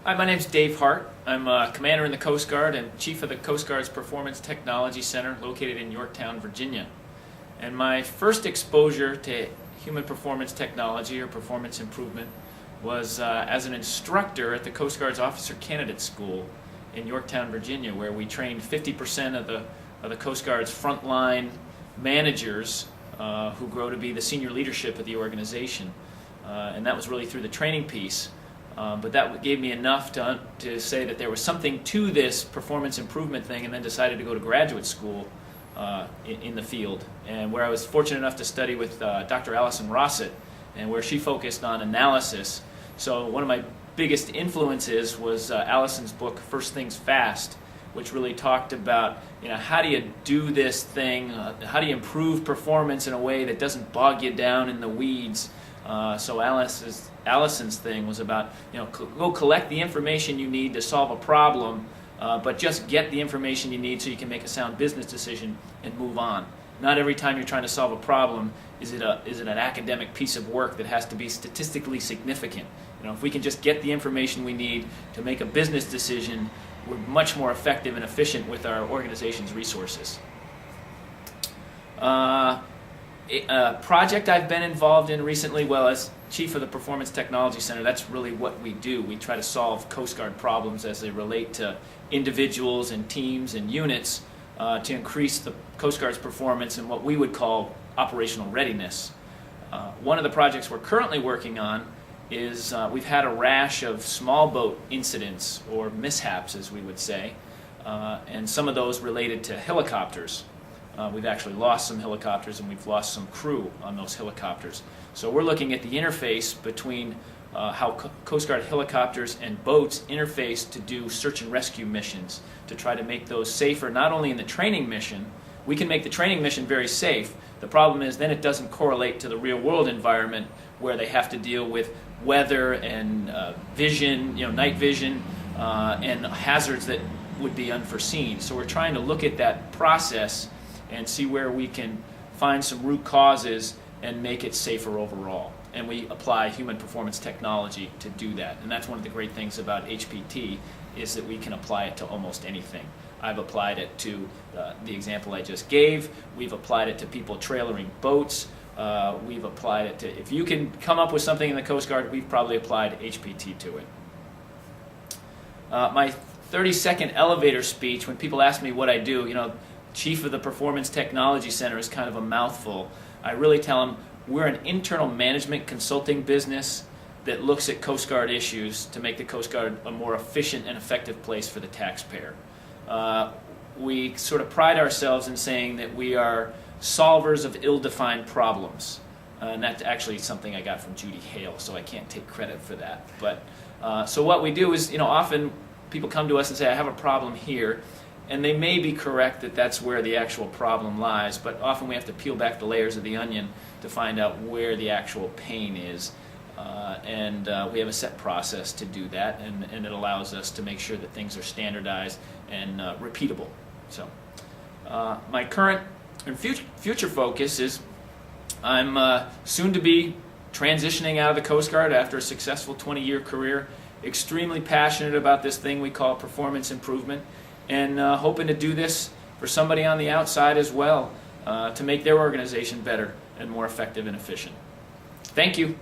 Hi, my name's Dave Hartt. I'm a commander in the Coast Guard and chief of the Coast Guard's Performance Technology Center located in Yorktown, Virginia. And my first exposure to human performance technology or performance improvement was as an instructor at the Coast Guard's Officer Candidate School in Yorktown, Virginia, where we trained 50% of the Coast Guard's frontline managers who grow to be the senior leadership of the organization. And that was really through the training piece. But that gave me enough to say that there was something to this performance improvement thing, and then decided to go to graduate school in the field, and where I was fortunate enough to study with Dr. Allison Rossett, and where she focused on analysis. So one of my biggest influences was Allison's book, First Things Fast, which really talked about, how do you do this thing, how do you improve performance in a way that doesn't bog you down in the weeds. So Allison's thing was about, go collect the information you need to solve a problem, but just get the information you need so you can make a sound business decision and move on. Not every time you're trying to solve a problem is it an academic piece of work that has to be statistically significant. If we can just get the information we need to make a business decision, we're much more effective and efficient with our organization's resources. A project I've been involved in recently, well, as chief of the Performance Technology Center, that's really what we do. We try to solve Coast Guard problems as they relate to individuals and teams and units to increase the Coast Guard's performance and what we would call operational readiness. One of the projects we're currently working on is we've had a rash of small boat incidents, or mishaps as we would say, and some of those related to helicopters. We've actually lost some helicopters, and we've lost some crew on those helicopters. So we're looking at the interface between how Coast Guard helicopters and boats interface to do search and rescue missions, to try to make those safer, not only in the training mission. We can make the training mission very safe. The problem is then it doesn't correlate to the real world environment, where they have to deal with weather and vision, night vision, and hazards that would be unforeseen. So we're trying to look at that process and see where we can find some root causes and make it safer overall. And we apply human performance technology to do that. And that's one of the great things about HPT, is that we can apply it to almost anything. I've applied it to the example I just gave. We've applied it to people trailering boats. We've applied it to, if you can come up with something in the Coast Guard, we've probably applied HPT to it. My 30-second elevator speech, when people ask me what I do, chief of the Performance Technology Center is kind of a mouthful. I really tell them we're an internal management consulting business that looks at Coast Guard issues to make the Coast Guard a more efficient and effective place for the taxpayer. We sort of pride ourselves in saying that we are solvers of ill-defined problems. And that's actually something I got from Judy Hale, so I can't take credit for that. But so what we do is, often people come to us and say, I have a problem here. And they may be correct that that's where the actual problem lies, but often we have to peel back the layers of the onion to find out where the actual pain is. And we have a set process to do that, and it allows us to make sure that things are standardized and repeatable. So my current and future focus is I'm soon to be transitioning out of the Coast Guard after a successful 20-year career, extremely passionate about this thing we call performance improvement, and hoping to do this for somebody on the outside as well, to make their organization better and more effective and efficient. Thank you.